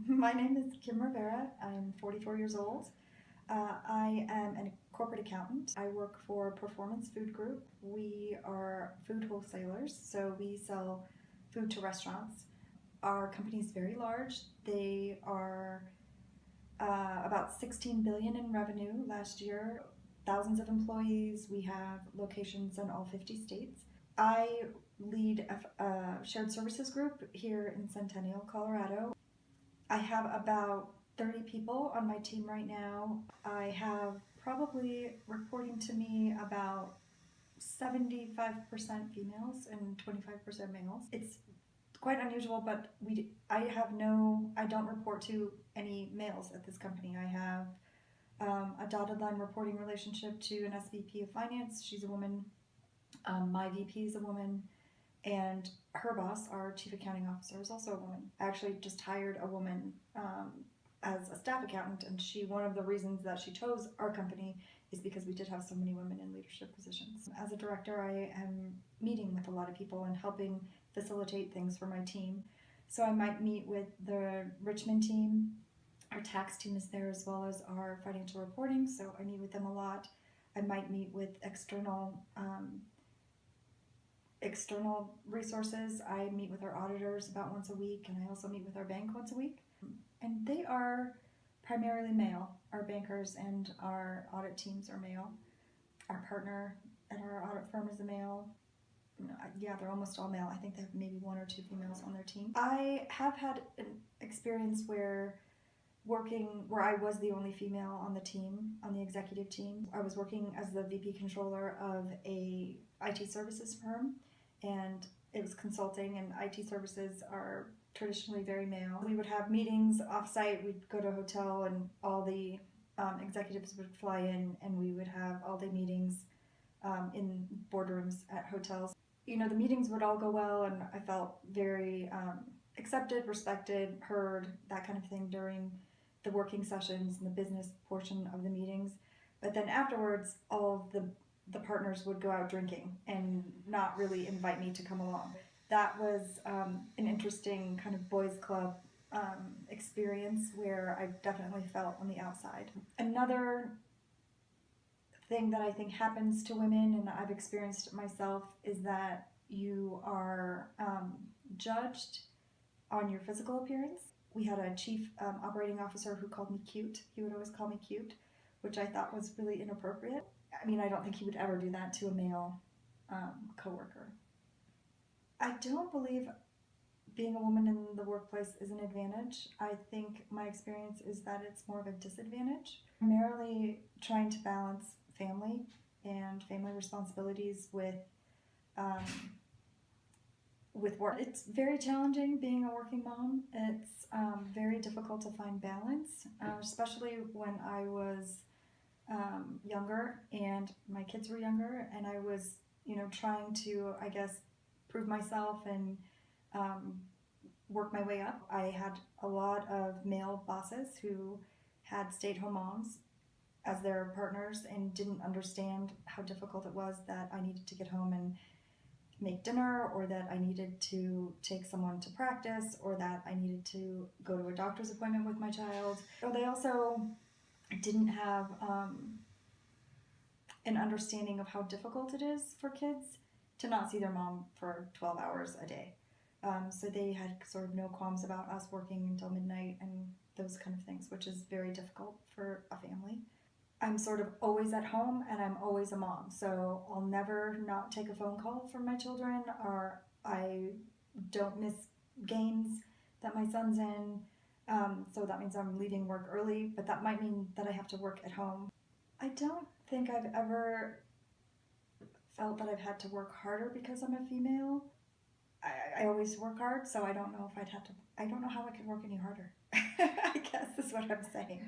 My name is Kim Rivera. I'm 44 years old. I am a corporate accountant. I work for Performance Food Group. We are food wholesalers, so we sell food to restaurants. Our company is very large. They are about 16 billion in revenue last year. Thousands of employees. We have locations in all 50 states. I lead a shared services group here in Centennial, Colorado. I have about 30 people on my team right now. I have probably reporting to me about 75% females and 25% males. It's quite unusual, but I don't report to any males at this company. I have a dotted line reporting relationship to an SVP of finance. She's a woman. My VP is a woman. And her boss, our chief accounting officer, is also a woman. I actually just hired a woman as a staff accountant, and one of the reasons that she chose our company is because we did have so many women in leadership positions. As a director, I am meeting with a lot of people and helping facilitate things for my team. So I might meet with the Richmond team. Our tax team is there, as well as our financial reporting, so I meet with them a lot. I might meet with external resources. I meet with our auditors about once a week, and I also meet with our bank once a week. And they are primarily male. Our bankers and our audit teams are male. Our partner at our audit firm is a male. Yeah, they're almost all male. I think they have maybe one or two females on their team. I have had an experience where I was the only female on the team, on the executive team. I was working as the VP controller of a IT services firm, and it was consulting, and IT services are traditionally very male. We would have meetings offsite. We'd go to a hotel, and all the executives would fly in, and we would have all-day meetings in boardrooms at hotels. The meetings would all go well, and I felt very accepted, respected, heard, that kind of thing during the working sessions and the business portion of the meetings. But then afterwards, all of the partners would go out drinking and not really invite me to come along. That was an interesting kind of boys club experience where I definitely felt on the outside. Another thing that I think happens to women, and I've experienced myself, is that you are judged on your physical appearance. We had a chief operating officer who called me cute. He would always call me cute, which I thought was really inappropriate. I mean, I don't think he would ever do that to a male coworker. I don't believe being a woman in the workplace is an advantage. I think my experience is that it's more of a disadvantage. Primarily trying to balance family and family responsibilities with work. It's very challenging being a working mom. It's very difficult to find balance, especially when I was younger and my kids were younger, and I was, trying to, I guess, prove myself and work my way up. I had a lot of male bosses who had stay-at-home moms as their partners and didn't understand how difficult it was that I needed to get home and make dinner, or that I needed to take someone to practice, or that I needed to go to a doctor's appointment with my child. So they also didn't have an understanding of how difficult it is for kids to not see their mom for 12 hours a day. So they had sort of no qualms about us working until midnight and those kind of things, which is very difficult for a family. I'm sort of always at home, and I'm always a mom, so I'll never not take a phone call from my children, or I don't miss games that my son's in, so that means I'm leaving work early, but that might mean that I have to work at home. I don't think I've ever felt that I've had to work harder because I'm a female. I always work hard, so I don't know how I could work any harder. I guess is what I'm saying.